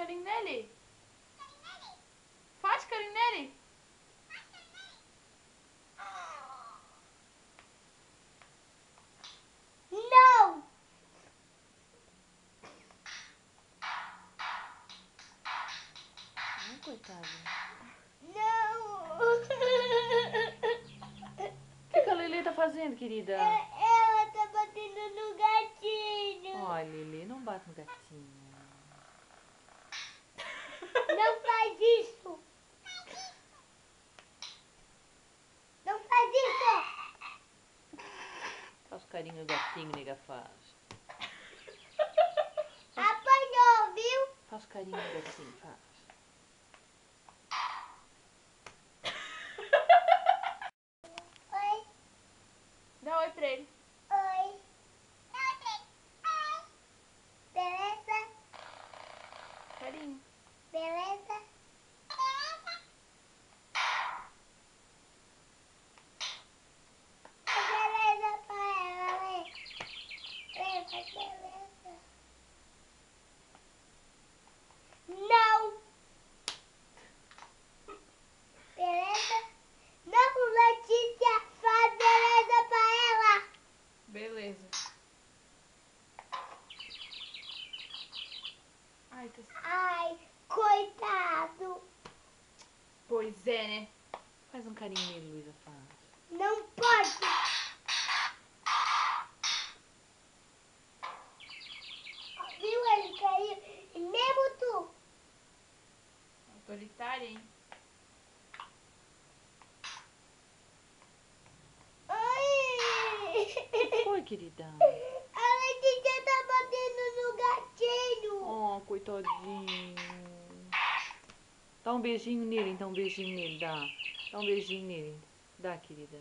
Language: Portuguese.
carinho nele. Faz carinho nele. Não! Ai, coitado. Não! O que a Lili tá fazendo, querida? Ela tá batendo no gatinho. Ó, Lili, não bate no gatinho. Não faz isso! Não faz isso! Faz carinho no gatinho, nega, faz. Apanhou, viu? Faz carinho no gatinho, faz. Oi, Dá oi pra ele. oi. Beleza? Carinho. Beleza? Beleza pra ela, Lê. Lê, faz beleza. Não! Beleza? Não, Letícia, faz beleza pra ela. Beleza. Ai, tá... Ai, coitado. Pois é, né? Faz um carinho nele, Luísa, faz. Não pode. Viu? Ele caiu. E mesmo tu. Autoritária, hein? Ai! Foi, querida. A Letícia tá batendo no gatinho. Oh, coitadinho. Dá um beijinho nele, então, um beijinho nele, dá. Dá um beijinho nele. Dá, querida.